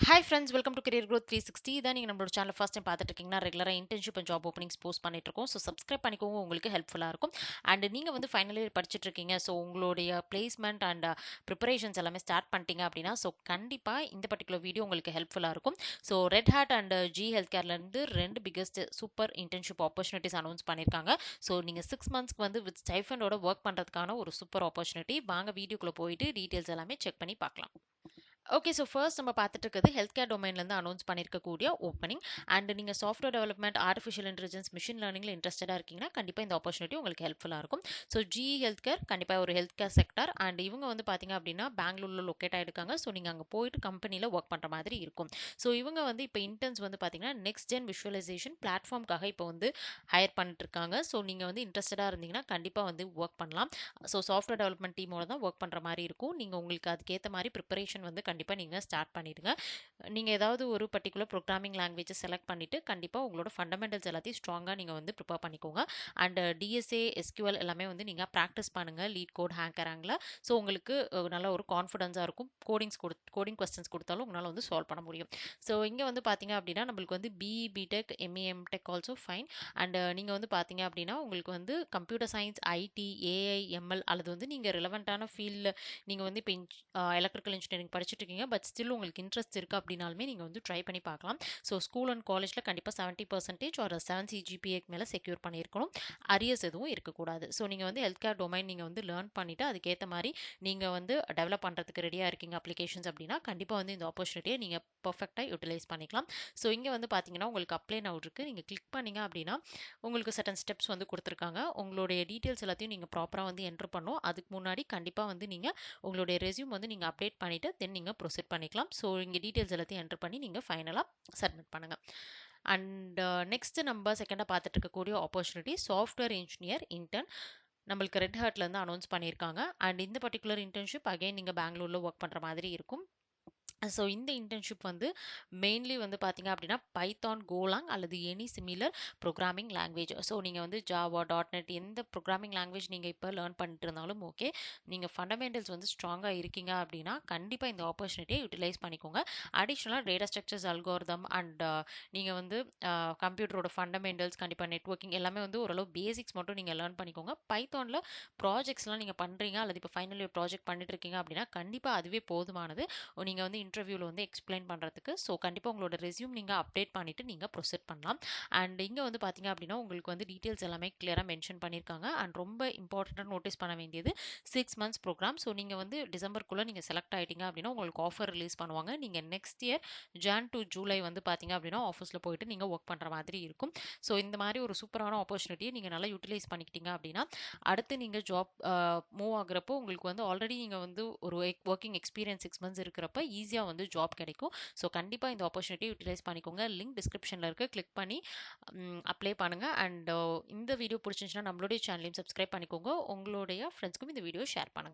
Hi friends, welcome to career growth 360. இதான் நீங்கள் நம்மளோட சேனல் ஃபர்ஸ்ட் டைம் பார்த்துட்டு இருக்கீங்கன்னா ரெகுலராக internship and job openings post பண்ணிட்டு இருக்கோம். ஸோ சப்ஸ்கிரைப் பண்ணிக்கோங்க, உங்களுக்கு ஹெல்ப்ஃபுல்லாக இருக்கும். அண்ட் நீங்கள் வந்து ஃபைனல் இயர் படிச்சுட்டு இருக்கீங்க, ஸோ உங்களுடைய பிளேஸ்மெண்ட் அண்ட் ப்ரிப்பரேஷன்ஸ் எல்லாமே ஸ்டார்ட் பண்ணிட்டீங்க அப்படின்னா ஸோ கண்டிப்பாக இந்த பர்டிகுலர் வீடியோ உங்களுக்கு ஹெல்ப்ஃபுல்லாக இருக்கும். So red hat and G health கேர்லேருந்து 2 biggest super internship opportunities announce பண்ணியிருக்காங்க. ஸோ நீங்கள் 6 மந்த்ஸ்க்கு வந்து வித் ஸ்டைஃபண்டோட ஒர்க் பண்ணுறதுக்கான ஒரு சூப்பர் ஆப்பர்ச்சுனிட்டி. வாங்க வீடியோக்குள்ளே போயிட்டு டீட்டெயில்ஸ் எல்லாமே செக் பண்ணி பார்க்கலாம். ஓகே, ஸோ ஃபர்ஸ்ட் நம்ம பார்த்துட்டு இருக்கிறது ஹெல்த் கேர் டொமைன்லேருந்து அனௌன்ஸ் பண்ணியிருக்கக்கூடிய ஓப்பனிங். அண்ட் நீங்கள் software development, artificial intelligence, machine லேர்னிங்கில் இன்ட்ரெஸ்டடாக இருக்கீங்கன்னா கண்டிப்பாக இந்த ஆப்பர்ச்சுனிட்டி உங்களுக்கு ஹெல்ப்ஃபுல்லாக இருக்கும். ஸோ ஜி ஹெல்த் கேர் கண்டிப்பாக ஒரு ஹெல்த் கேர் செக்டர். அண்ட் இவங்க வந்து பார்த்தீங்க அப்படின்னா பெங்களூரில் லொக்கேட் ஆகிருக்காங்க. ஸோ நீங்கள் அங்கே போயிட்டு கம்பெனியில் ஒர்க் பண்ணுற மாதிரி இருக்கும். ஸோ இவங்க வந்து இப்போ இன்டர்ன்ஸ் வந்து பார்த்தீங்கன்னா நெக்ஸ்ட் ஜென் விஷுவலைசேஷன் பிளாட்ஃபார்ம்காக இப்போ வந்து ஹையர் பண்ணிட்டு இருக்காங்க. ஸோ நீங்கள் வந்து இன்ட்ரெஸ்டடாக இருந்தீங்கன்னா கண்டிப்பாக வந்து ஒர்க் பண்ணலாம். ஸோ சாஃப்ட்வேர் டெவலப்மெண்ட் டீமோட தான் ஒர்க் பண்ணுற மாதிரி இருக்கும். நீங்கள் உங்களுக்கு அதுக்கேற்ற மாதிரி ப்ரிப்பரேஷன் வந்து கண்டிப்பாக நீங்கள் ஸ்டார்ட் பண்ணிடுங்க. நீங்கள் ஏதாவது ஒரு பர்டிகுலர் ப்ரோக்ராமிங் லாங்குவேஜை செலக்ட் பண்ணிவிட்டு கண்டிப்பாக உங்களோட ஃபண்டமெண்டல்ஸ் எல்லாத்தையும் ஸ்ட்ராங்காக நீங்கள் வந்து ப்ரிப்பேர் பண்ணிக்கோங்க. அண்ட் டிஎஸ்ஏ, எஸ்கியூஎல் எல்லாமே வந்து நீங்கள் ப்ராக்டிஸ் பண்ணுங்கள் லீட் கோட், ஹேங்கராங்கில். ஸோ உங்களுக்கு நல்ல ஒரு கான்ஃபிடன்ஸாக இருக்கும். கோடிங் கொஸ்டின்ஸ் கொடுத்தாலும் உங்களால் வந்து சால்வ் பண்ண முடியும். ஸோ இங்கே வந்து பார்த்தீங்க அப்படின்னா நம்மளுக்கு வந்து BE, BTech, MA, MTech also fine. And நீங்கள் வந்து பார்த்தீங்க அப்படின்னா உங்களுக்கு வந்து computer science, IT, AI, ML அல்லது வந்து நீங்கள் ரிலவெண்ட்டான ஃபீல்டில் நீங்கள் வந்து இப்போ எலக்ட்ரிக்கல் இன்ஜினியரிங் படிச்சுட்டு இருக்கீங்க, பட் ஸ்டில் உங்களுக்கு இன்ட்ரெஸ்ட் இருக்குது அப்படின்னாலுமே நீங்கள் வந்து ட்ரை பண்ணி பார்க்கலாம். ஸோ ஸ்கூல் அண்ட் காலேஜில் கண்டிப்பாக 70% ஒரு 7 சிஜிபிஏக்கு மேலே செக்யூர் பண்ணியிருக்கணும். அரியர்ஸ் எதுவும் இருக்கக்கூடாது. ஸோ நீங்கள் வந்து ஹெல்த் கேர் டொமைன் நீங்கள் வந்து லேர்ன் பண்ணிவிட்டு அதுக்கேற்ற மாதிரி நீங்கள் வந்து டெவலப் பண்ணுறதுக்கு ரெடியாக இருக்கீங்க அப்ளிகேஷன்ஸ் அப்படின்னா கண்டிப்பாக வந்து இந்த ஆப்பர்ச்சுனிட்டியை நீங்கள் பர்ஃபெக்டாக யூட்டிலைஸ் பண்ணிக்கலாம். ஸோ இங்கே வந்து பார்த்தீங்கன்னா உங்களுக்கு அப்ளை நவ் இருக்குது. நீங்கள் கிளிக் பண்ணிங்க அப்படின்னா உங்களுக்கு சர்டன் ஸ்டெப்ஸ் வந்து கொடுத்துருக்காங்க. உங்களுடைய டீட்டெயில்ஸ் எல்லாத்தையும் நீங்கள் ப்ராப்பராக வந்து என்ட்ரு பண்ணணும். அதுக்கு முன்னாடி கண்டிப்பாக வந்து நீங்கள் உங்களுடைய ரெஸ்யூம் வந்து நீங்கள் அப்டேட் பண்ணிவிட்டு தென் நீங்கள் ப்ரொசீட் பண்ணிக்கலாம். ஸோ இங்கே டீட்டெயில்ஸ் எல்லாத்தையும் என்ட்ரு பண்ணி நீங்கள் ஃபைனலாக சப்மிட் பண்ணுங்கள். அண்ட் நெக்ஸ்ட் நம்ம செகண்டாக பார்த்துட்டு இருக்கக்கூடிய ஆப்பர்ச்சுனிட்டி சாஃப்ட்வேர் இன்ஜினியர் இன்டர்ன் நம்மளுக்கு ரெட் ஹார்ட்லேருந்து அனௌன்ஸ் பண்ணியிருக்காங்க. அண்ட் இந்த பர்டிகுலர் இன்டர்ன்ஷிப் அகைன் நீங்கள் பெங்களூரில் ஒர்க் பண்ணுற மாதிரி இருக்கும். ஸோ இந்த இன்டர்ன்ஷிப் வந்து மெயின்லி வந்து பார்த்தீங்க அப்படின்னா பைத்தான், கோலாங் அல்லது any similar programming language. So நீங்கள் வந்து ஜாவா, டாட் நெட் எந்த ப்ரோக்ராமிங் லாங்குவேஜ் நீங்கள் இப்போ லேர்ன் பண்ணிட்டு இருந்தாலும் ஓகே. நீங்கள் ஃபண்டமெண்டல்ஸ் வந்து ஸ்ட்ராங்காக இருக்கீங்க அப்படின்னா கண்டிப்பாக இந்த ஆப்பர்ச்சுனிட்டியை யூட்டிலைஸ் பண்ணிக்கோங்க. அடிஷ்னலாக டேட்டா ஸ்ட்ரக்சர்ஸ், அல்கோரிதம் அண்ட் நீங்கள் வந்து கம்ப்யூட்டரோட ஃபண்டமெண்டல்ஸ், கண்டிப்பாக நெட்ஒர்க்கிங் எல்லாமே வந்து ஓரளவு பேசிக்ஸ் மட்டும் நீங்கள் லேர்ன் பண்ணிக்கோங்க. பைத்தானில் ப்ராஜெக்ட்ஸ்லாம் நீங்கள் பண்ணுறீங்க அல்லது இப்போ ஃபைனல் இயர் ப்ராஜெக்ட் பண்ணிட்டு இருக்கீங்க அப்படின்னா கண்டிப்பாக அதுவே போதுமானது நீங்கள் வந்து இன்டர்வியூவில் வந்து எக்ஸ்பிளைன் பண்ணுறதுக்கு. ஸோ கண்டிப்பாக உங்களோட ரெஸ்யூம் நீங்கள் அப்டேட் பண்ணிவிட்டு நீங்கள் ப்ரொசீட் பண்ணலாம். அண்ட் இங்கே வந்து பார்த்தீங்க அப்படின்னா உங்களுக்கு வந்து டீட்டெயில்ஸ் எல்லாமே கிளியராக மென்ஷன் பண்ணியிருக்காங்க. அண்ட் ரொம்ப இம்பார்ட்டண்ட்டாக நோட்டீஸ் பண்ண வேண்டியது 6 மந்த்ஸ் ப்ரோக்ராம். ஸோ நீங்கள் வந்து டிசம்பருக்குள்ளே நீங்கள் செலக்ட் ஆகிட்டீங்க அப்படின்னா உங்களுக்கு ஆஃபர் ரிலீஸ் பண்ணுவாங்க. நீங்கள் next year John to July வந்து பார்த்தீங்க அப்படின்னா ஆஃபீஸில் போயிட்டு நீங்கள் ஒர்க் பண்ணுற மாதிரி இருக்கும். ஸோ இந்த மாதிரி ஒரு சூப்பரான ஆப்பர்ச்சுனிட்டியை நீங்கள் நல்லா யூட்டிலைஸ் பண்ணிக்கிட்டீங்க அப்படின்னா அடுத்து நீங்கள் ஜாப் மூவ் ஆகுறப்போ உங்களுக்கு வந்து ஆல்ரெடி நீங்கள் வந்து ஒரு ஒர்க்கிங் எக்ஸ்பீரியன்ஸ் 6 மந்த்ஸ் இருக்கிறப்ப ஈஸியாக வந்து ஜாப் கிடைக்கும். ஸோ கண்டிப்பாக இந்த ஆப்பர்ச்சுனிட்டி யூட்டிலைஸ் பண்ணிக்கோங்க. லிங்க் டிஸ்கிரிப்ஷனில் இருக்குது, கிளிக் பண்ணி அப்ளை பண்ணுங்கள். அண்ட் இந்த வீடியோ பிடிச்சிருந்துச்சுன்னா நம்மளுடைய சேனலையும் சப்ஸ்கிரைப் பண்ணிக்கோங்க. உங்களுடைய ஃப்ரெண்ட்ஸ்க்கும் இந்த வீடியோ ஷேர் பண்ணுங்கள்.